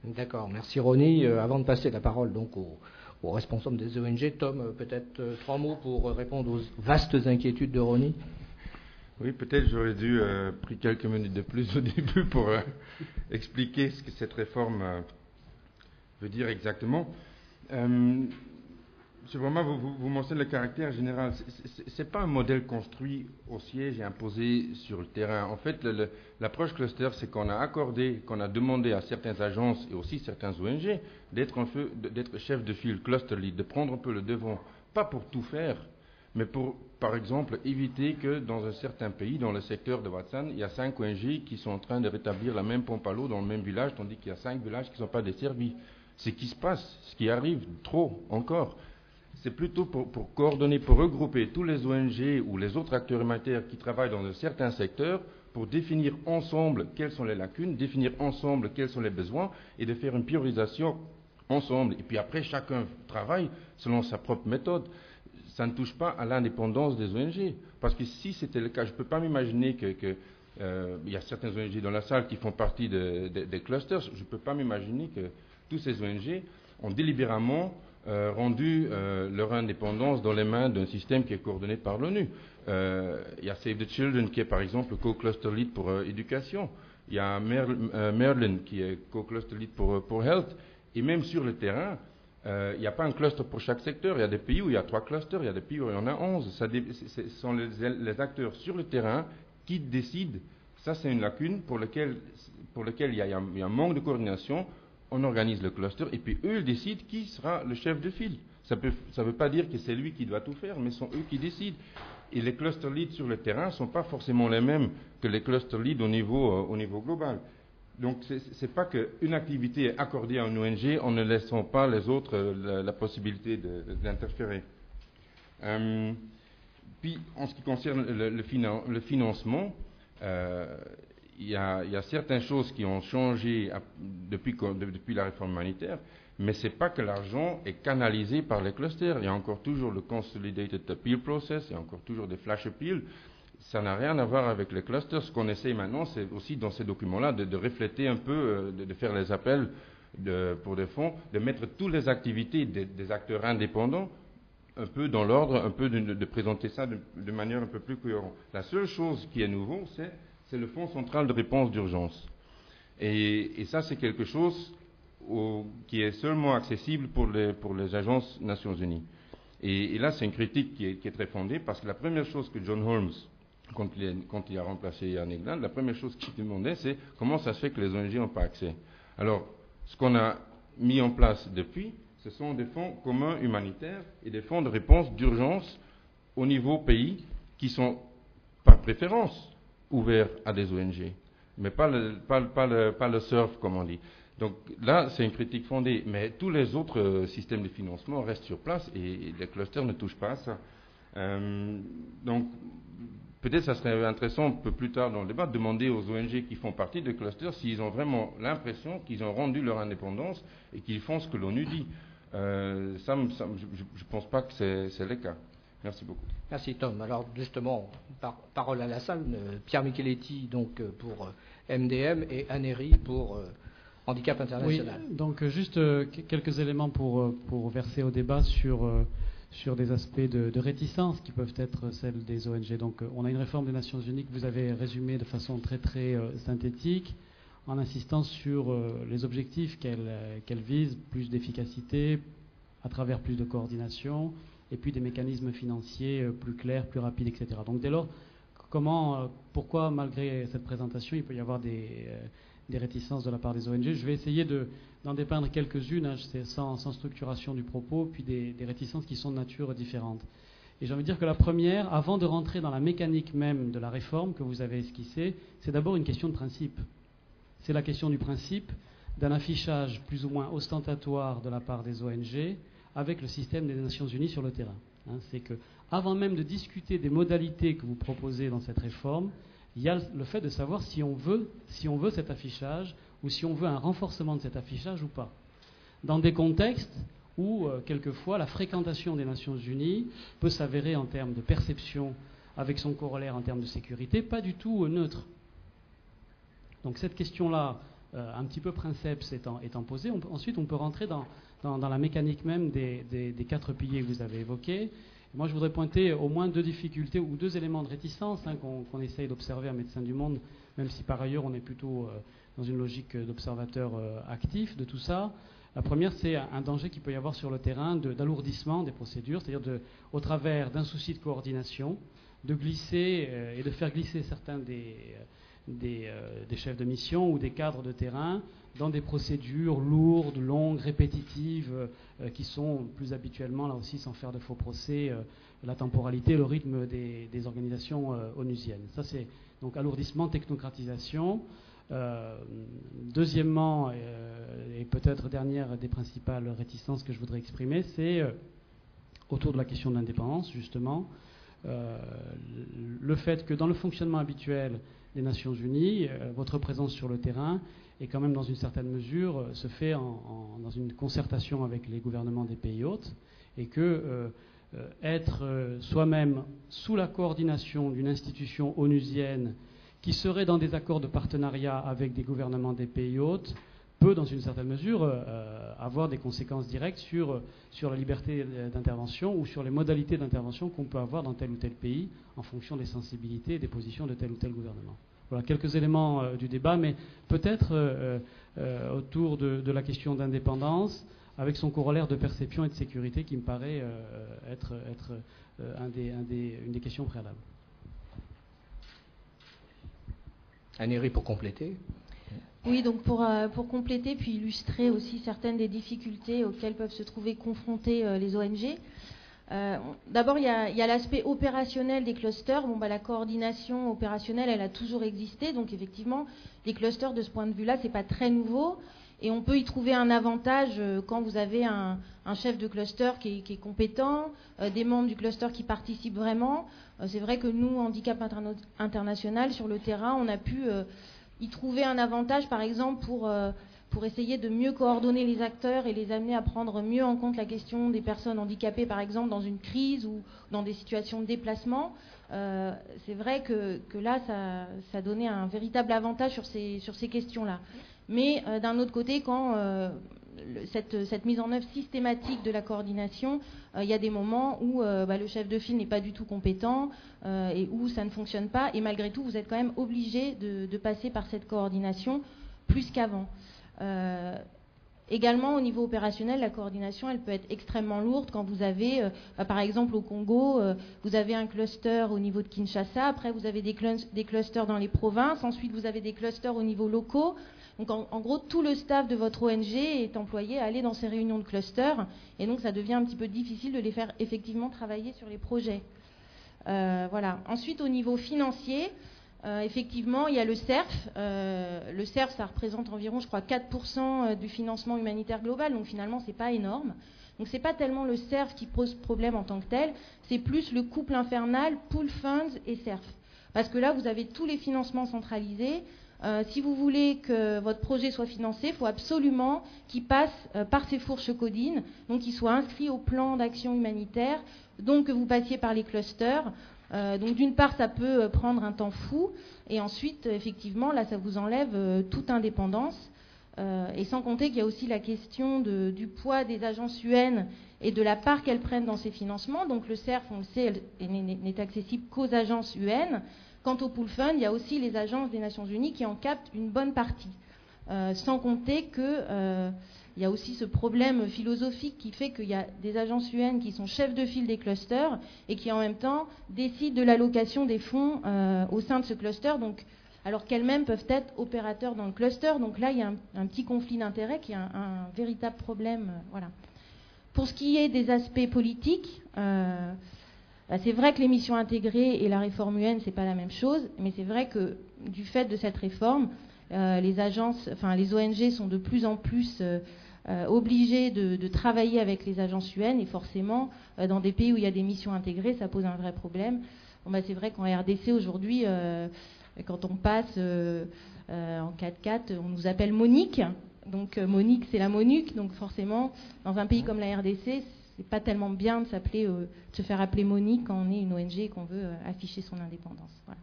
D'accord, merci Ronnie. Avant de passer la parole donc aux responsables des ONG, Tom, peut-être 3 mots pour répondre aux vastes inquiétudes de Ronnie. Oui, peut-être j'aurais dû pris quelques minutes de plus au début pour expliquer ce que cette réforme veut dire exactement. Monsieur Broma, vous mentionnez le caractère général. Ce n'est pas un modèle construit au siège et imposé sur le terrain. En fait, l'approche cluster, c'est qu'on a demandé à certaines agences et aussi certaines ONG d'être chef de file, cluster lead, de prendre un peu le devant, pas pour tout faire, mais pour, par exemple, éviter que dans un certain pays, dans le secteur de Watson, il y a 5 ONG qui sont en train de rétablir la même pompe à l'eau dans le même village, tandis qu'il y a 5 villages qui ne sont pas desservis. C'est ce qui se passe, ce qui arrive trop encore. C'est plutôt pour coordonner, pour regrouper tous les ONG ou les autres acteurs humanitaires qui travaillent dans un certain secteur pour définir ensemble quelles sont les lacunes, définir ensemble quels sont les besoins et de faire une priorisation ensemble. Et puis après, chacun travaille selon sa propre méthode. Ça ne touche pas à l'indépendance des ONG. Parce que si c'était le cas, je ne peux pas m'imaginer qu'il y a certaines ONG dans la salle qui font partie des clusters. Je ne peux pas m'imaginer que toutes ces ONG ont délibérément rendu leur indépendance dans les mains d'un système qui est coordonné par l'ONU. Il y a Save the Children qui est par exemple le co-cluster lead pour éducation. Il y a Merlin qui est co-cluster lead pour health. Et même sur le terrain, il n'y a pas un cluster pour chaque secteur. Il y a des pays où il y a 3 clusters, il y a des pays où il y en a 11. Ce sont les acteurs sur le terrain qui décident. Ça, c'est une lacune pour laquelle il y a un manque de coordination. On organise le cluster et puis eux, ils décident qui sera le chef de file. Ça ne veut pas dire que c'est lui qui doit tout faire, mais ce sont eux qui décident. Et les cluster leads sur le terrain ne sont pas forcément les mêmes que les cluster leads au niveau global. Donc, ce n'est pas qu'une activité est accordée à une ONG en ne laissant pas les autres la possibilité d'interférer. Puis, en ce qui concerne le financement, il y a certaines choses qui ont changé depuis la réforme humanitaire, mais ce n'est pas que l'argent est canalisé par les clusters. Il y a encore toujours le Consolidated Appeal Process, il y a encore toujours des flash appeals. Ça n'a rien à voir avec les clusters. Ce qu'on essaye maintenant, c'est aussi dans ces documents-là de refléter un peu, de faire les appels pour des fonds, de mettre toutes les activités des acteurs indépendants un peu dans l'ordre, un peu de présenter ça de manière un peu plus cohérente. La seule chose qui est nouveau, c'est le Fonds central de réponse d'urgence. Et ça, c'est quelque chose qui est seulement accessible pour les agences Nations Unies. Et là, c'est une critique qui est très fondée, parce que la première chose que John Holmes, quand il a remplacé Yann Egland, la première chose qu'il demandait, c'est comment ça se fait que les ONG n'ont pas accès. Alors, ce qu'on a mis en place depuis, ce sont des fonds communs humanitaires et des fonds de réponse d'urgence au niveau pays qui sont, par préférence, ouverts à des ONG, mais pas le SURF, comme on dit. Donc là, c'est une critique fondée, mais tous les autres systèmes de financement restent sur place et les clusters ne touchent pas à ça. Donc, peut-être ça serait intéressant un peu plus tard dans le débat de demander aux ONG qui font partie des clusters s'ils ont vraiment l'impression qu'ils ont rendu leur indépendance et qu'ils font ce que l'ONU dit. Je ne pense pas que c'est le cas. Merci beaucoup. Merci Tom. Alors justement, parole à la salle, Pierre Micheletti donc pour MDM et Aneri pour Handicap International. Oui, donc juste quelques éléments pour verser au débat sur des aspects de réticence qui peuvent être celles des ONG. Donc on a une réforme des Nations Unies que vous avez résumée de façon très très synthétique, en insistant sur les objectifs qu'elle vise, plus d'efficacité à travers plus de coordination, et puis des mécanismes financiers plus clairs, plus rapides, etc. Donc dès lors, pourquoi malgré cette présentation, il peut y avoir des réticences de la part des ONG? Je vais essayer d'en dépeindre quelques-unes, sans structuration du propos, puis des réticences qui sont de nature différente. Et j'ai envie de dire que la première, avant de rentrer dans la mécanique même de la réforme que vous avez esquissée, c'est d'abord une question de principe. C'est la question du principe d'un affichage plus ou moins ostentatoire de la part des ONG avec le système des Nations Unies sur le terrain. C'est que, avant même de discuter des modalités que vous proposez dans cette réforme, il y a le fait de savoir si on veut cet affichage ou si on veut un renforcement de cet affichage ou pas. Dans des contextes où, quelquefois, la fréquentation des Nations Unies peut s'avérer en termes de perception, avec son corollaire en termes de sécurité, pas du tout neutre. Donc cette question-là, un petit peu princeps étant posé, ensuite on peut rentrer dans la mécanique même des 4 piliers que vous avez évoqués. Moi, je voudrais pointer au moins 2 difficultés ou 2 éléments de réticence qu'on essaye d'observer à Médecins du Monde, même si par ailleurs on est plutôt dans une logique d'observateur actif de tout ça. La première, c'est un danger qu'il peut y avoir sur le terrain d'alourdissement des procédures, c'est-à-dire au travers d'un souci de coordination, de glisser et de faire glisser certains des chefs de mission ou des cadres de terrain dans des procédures lourdes, longues, répétitives, qui sont plus habituellement, là aussi sans faire de faux procès, la temporalité, le rythme des organisations onusiennes. Ça, c'est donc alourdissement, technocratisation. Deuxièmement, et peut-être dernière des principales réticences que je voudrais exprimer, c'est autour de la question de l'indépendance, justement, le fait que dans le fonctionnement habituel des Nations Unies, votre présence sur le terrain est quand même dans une certaine mesure se fait dans une concertation avec les gouvernements des pays hôtes, et que être soi-même sous la coordination d'une institution onusienne qui serait dans des accords de partenariat avec des gouvernements des pays hôtes peut, dans une certaine mesure, avoir des conséquences directes sur la liberté d'intervention ou sur les modalités d'intervention qu'on peut avoir dans tel ou tel pays en fonction des sensibilités et des positions de tel ou tel gouvernement. Voilà quelques éléments du débat, mais peut-être autour de la question d'indépendance, avec son corollaire de perception et de sécurité qui me paraît être une des questions préalables. Anne-Héry, pour compléter. Oui, donc pour compléter puis illustrer aussi certaines des difficultés auxquelles peuvent se trouver confrontées les ONG. D'abord, il y a l'aspect opérationnel des clusters. La coordination opérationnelle, elle a toujours existé. Donc effectivement, les clusters, de ce point de vue-là, c'est pas très nouveau. Et on peut y trouver un avantage quand vous avez un chef de cluster qui est compétent, des membres du cluster qui participent vraiment. C'est vrai que nous, Handicap International, sur le terrain, on a pu y trouver un avantage, par exemple, pour essayer de mieux coordonner les acteurs et les amener à prendre mieux en compte la question des personnes handicapées, par exemple, dans une crise ou dans des situations de déplacement. C'est vrai que là, ça donnait un véritable avantage sur ces questions-là. Mais d'un autre côté, quand cette mise en œuvre systématique de la coordination, il y a des moments où le chef de file n'est pas du tout compétent et où ça ne fonctionne pas. Et malgré tout, vous êtes quand même obligé de passer par cette coordination plus qu'avant. Également, au niveau opérationnel, la coordination, elle peut être extrêmement lourde quand vous avez, par exemple au Congo, vous avez un cluster au niveau de Kinshasa, après vous avez des clusters dans les provinces, ensuite vous avez des clusters au niveau locaux. Donc en gros, tout le staff de votre ONG est employé à aller dans ces réunions de clusters, et donc ça devient un petit peu difficile de les faire effectivement travailler sur les projets. Voilà. Ensuite, au niveau financier, effectivement, il y a le CERF. Le CERF, ça représente environ, je crois, 4% du financement humanitaire global, donc finalement, c'est pas énorme. Donc c'est pas tellement le CERF qui pose problème en tant que tel, c'est plus le couple infernal pool funds et CERF. Parce que là, vous avez tous les financements centralisés. Si vous voulez que votre projet soit financé, il faut absolument qu'il passe par ces fourches codines, donc qu'il soit inscrit au plan d'action humanitaire, donc que vous passiez par les clusters. Donc d'une part, ça peut prendre un temps fou, et ensuite, effectivement, là, ça vous enlève toute indépendance. Et sans compter qu'il y a aussi la question du poids des agences UN et de la part qu'elles prennent dans ces financements. Donc le CERF, on le sait, n'est accessible qu'aux agences UN. Quant au pool fund, il y a aussi les agences des Nations Unies qui en captent une bonne partie. Sans compter qu'il y a aussi ce problème philosophique qui fait qu'il y a des agences UN qui sont chefs de file des clusters et qui en même temps décident de l'allocation des fonds au sein de ce cluster, donc, alors qu'elles-mêmes peuvent être opérateurs dans le cluster. Donc là, il y a un petit conflit d'intérêts qui est un véritable problème. Voilà. Pour ce qui est des aspects politiques, c'est vrai que les missions intégrées et la réforme UN, c'est pas la même chose, mais c'est vrai que du fait de cette réforme, les ONG sont de plus en plus obligées de travailler avec les agences UN, et forcément, dans des pays où il y a des missions intégrées, ça pose un vrai problème. C'est vrai qu'en RDC aujourd'hui, quand on passe en 4x4, on nous appelle Monique. Donc Monique, c'est la MONUC. Donc forcément, dans un pays comme la RDC, c'est pas tellement bien de se faire appeler Monique quand on est une ONG et qu'on veut afficher son indépendance. Voilà.